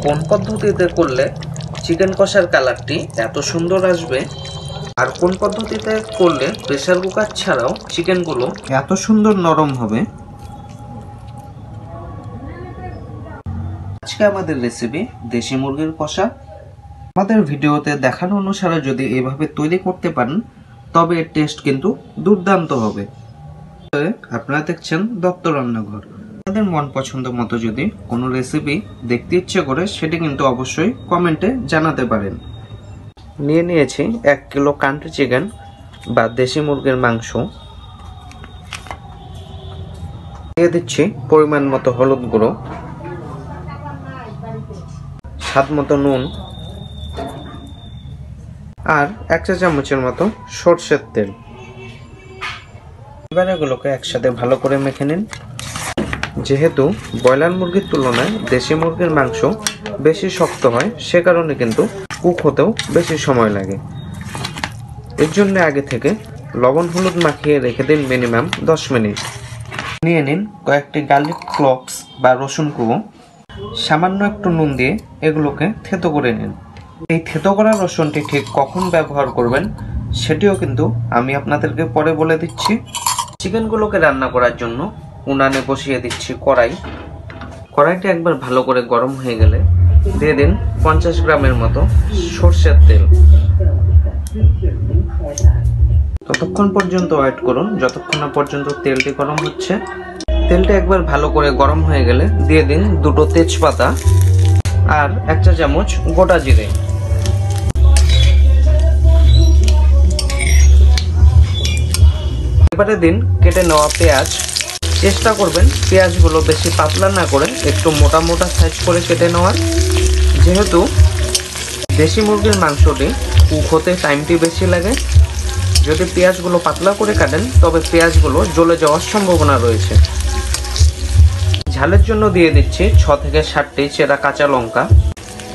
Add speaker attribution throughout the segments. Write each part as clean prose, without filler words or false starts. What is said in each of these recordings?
Speaker 1: কোন পদ্ধতিতে করলে চিকেন কষার কালারটি এত সুন্দর আসবে, আর কোন পদ্ধতিতে করলে প্রেসার কুকার ছাড়াও চিকেনগুলো এত সুন্দর নরম হবে। আজকে আমাদের রেসিপি দেশি মুরগির কষা। আমাদের ভিডিওতে দেখানো অনুসারে যদি এভাবে তৈরি করতে পারেন তবে এর টেস্ট কিন্তু দুর্দান্ত হবে। আপনারা দেখছেন দত্ত রান্নাঘর। আপনাদের মন পছন্দ মতো যদি কোনো রেসিপি দেখতে ইচ্ছে করে সেটি কিন্তু অবশ্যই কমেন্টে জানাতে পারেন। নিয়ে নিয়েছি 1 কিলো কান্ট্রি চিকেন বা দেশি মুরগির মাংস। দিয়ে দিচ্ছি পরিমাণ মতো হলুদ গুঁড়ো, স্বাদ মতো নুন, আর 1 চা চামচের মতো সরষের তেল। এবার এগুলোকে একসাথে ভালো করে মেখে নিন। যেহেতু ব্রয়লার মুরগির তুলনায় দেশি মুরগির মাংস বেশি শক্ত হয়, সে কারণে কিন্তু কুক হতেও বেশি সময় লাগে। এর জন্য আগে থেকে লবণ হলুদ মাখিয়ে রেখে দিন মিনিমাম 10 মিনিট। নিয়ে নিন কয়েকটি গার্লিক ক্লভস বা রসুন কুঁড়ো, সামান্য একটু নুন দিয়ে এগুলোকে থেতো করে নিন। এই থেতো করা রসুনটি ঠিক কখন ব্যবহার করবেন সেটিও কিন্তু আমি আপনাদেরকে পরে বলে দিচ্ছি। চিকেনগুলোকে রান্না করার জন্য উনানে বসিয়ে দিচ্ছি কড়াই। কড়াইটা একবার ভালো করে গরম হয়ে গেলে দিয়ে দিন 50 গ্রামের মতো সরষের তেল। ততক্ষণ পর্যন্ত ওয়েট করুন যতক্ষণ না পর্যন্ত তেলটি গরম হচ্ছে। তেলটা একবার ভালো করে গরম হয়ে গেলে দিয়ে দিন 2টো তেজপাতা আর 1 চা চামচ গোটা জিরে। এবারে দিন কেটে নেওয়া পেঁয়াজ। চেষ্টা করবেন পেঁয়াজগুলো বেশি পাতলা না করে একটু মোটা মোটা সাইজ করে কেটে নেওয়ার। যেহেতু দেশি মুরগির মাংসটি কুক হতে টাইমটি বেশি লাগে, যদি পেঁয়াজগুলো পাতলা করে কাটেন তবে পেঁয়াজগুলো জ্বলে যাওয়ার সম্ভাবনা রয়েছে। ঝালের জন্য দিয়ে দিচ্ছি 6 থেকে 7টি চেরা কাঁচা লঙ্কা।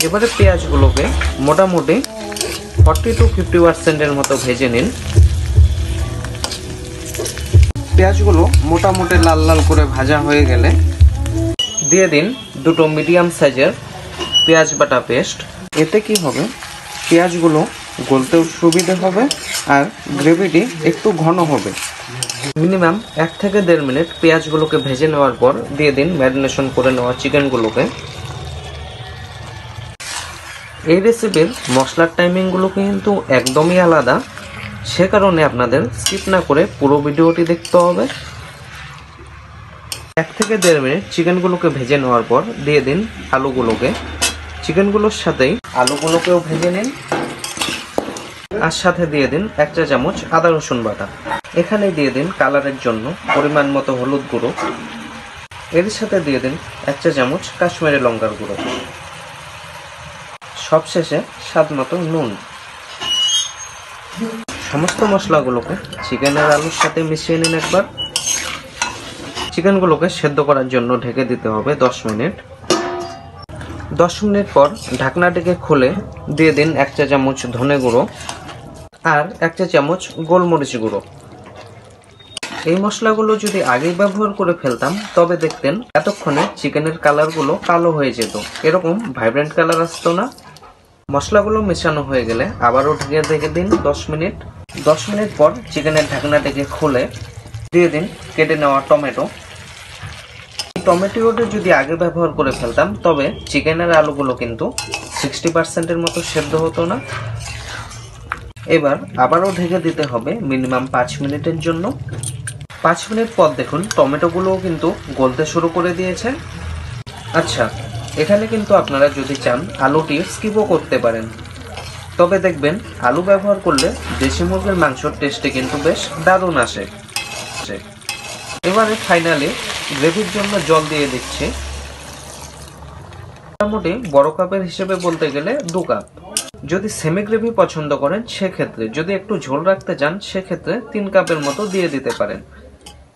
Speaker 1: এবারে পেঁয়াজগুলোকে মোটামুটি 40 to 50% মতো ভেজে নিন। পেঁয়াজগুলো মোটামুটি লাল লাল করে ভাজা হয়ে গেলে দিয়ে দিন 2টো মিডিয়াম সাইজের পেঁয়াজ বাটা পেস্ট। এতে কি হবে, পেঁয়াজগুলো গলতেও সুবিধে হবে আর গ্রেভিটি একটু ঘন হবে। মিনিমাম 1 থেকে 1.5 মিনিট পেঁয়াজগুলোকে ভেজে নেওয়ার পর দিয়ে দিন ম্যারিনেশন করে নেওয়া চিকেনগুলোকে। এই রেসিপির মশলার টাইমিংগুলো কিন্তু একদমই আলাদা, সে কারণে আপনাদের স্কিপ না করে পুরো ভিডিওটি দেখতে হবে। 1 থেকে 1.5 মিনিট চিকেনগুলোকে ভেজে নেওয়ার পর দিয়ে দিন আলুগুলোকে। চিকেনগুলোর সাথেই আলুগুলোকেও ভেজে নিন আর সাথে দিয়ে দিন 1 চা চামচ আদা রসুন বাটা। এখানে দিয়ে দিন কালারের জন্য পরিমাণ মতো হলুদ গুঁড়ো। এর সাথে দিয়ে দিন 1 চা চামচ কাশ্মীরি লঙ্কার গুঁড়ো। সবশেষে স্বাদ মতো নুন। সমস্ত মশলাগুলোকে চিকেনের আলুর সাথে মিশিয়ে নিন একবার। চিকেনগুলোকে সেদ্ধ করার জন্য ঢেকে দিতে হবে 10 মিনিট। 10 মিনিট পর ঢাকনাটিকে খুলে দিয়ে দিন 1 চা চামচ ধনে গুঁড়ো আর 1 চা চামচ গোলমরিচ গুঁড়ো। এই মশলাগুলো যদি আগেই ব্যবহার করে ফেলতাম তবে দেখতেন এতক্ষণে চিকেনের কালারগুলো কালো হয়ে যেত, এরকম ভাইব্রেন্ট কালার আসতো না। মশলাগুলো মেশানো হয়ে গেলে আবারও ঢেকে দিন 10 মিনিট। 10 মিনিট পর চিকেনের ঢাকনাটিকে খুলে দিয়ে দিন কেটে নেওয়া টমেটো। টমেটোটা যদি আগে ব্যবহার করে ফেলতাম তবে চিকেনের আলুগুলো কিন্তু 60% মতো সেদ্ধ হতো না। এবার আবারও ঢেকে দিতে হবে মিনিমাম 5 মিনিটের জন্য। 5 মিনিট পর দেখুন টমেটোগুলোও কিন্তু গলতে শুরু করে দিয়েছে। আচ্ছা, এখানে কিন্তু আপনারা যদি চান আলুটি স্কিপও করতে পারেন, তবে দেখবেন আলু ব্যবহার করলে দেশি মুরগির মাংসর টেস্টে কিন্তু বেশ দারুণ আসে। এবারে ফাইনালি গ্রেভির জন্য জল দিয়ে দিচ্ছি। মোটামুটি বড় কাপের হিসেবে বলতে গেলে 2 কাপ। যদি সেমি গ্রেভি পছন্দ করেন সেক্ষেত্রে, যদি একটু ঝোল রাখতে চান সেক্ষেত্রে 3 কাপের মতো দিয়ে দিতে পারেন।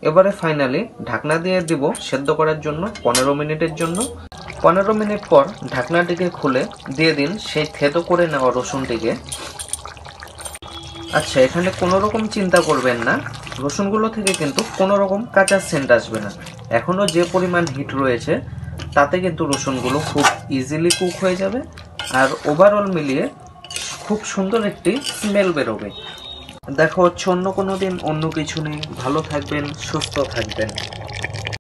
Speaker 1: এবারে ফাইনালি ঢাকনা দিয়ে দিব সেদ্ধ করার জন্য 15 মিনিটের জন্য। 15 মিনিট পর ঢাকনাটিকে খুলে দিয়ে দিন সেই থেতো করে নেওয়া রসুনটিকে। আচ্ছা, এখানে কোনো রকম চিন্তা করবেন না, রসুনগুলো থেকে কিন্তু কোনো রকম কাঁচা সেন্ট আসবে না। এখনো যে পরিমাণ হিট রয়েছে তাতে কিন্তু রসুনগুলো খুব ইজিলি কুক হয়ে যাবে আর ওভারঅল মিলিয়ে খুব সুন্দর একটি স্মেল বেরোবে। দেখা হচ্ছে অন্য কোনো দিন অন্য কিছু নিয়ে। ভালো থাকবেন, সুস্থ থাকবেন।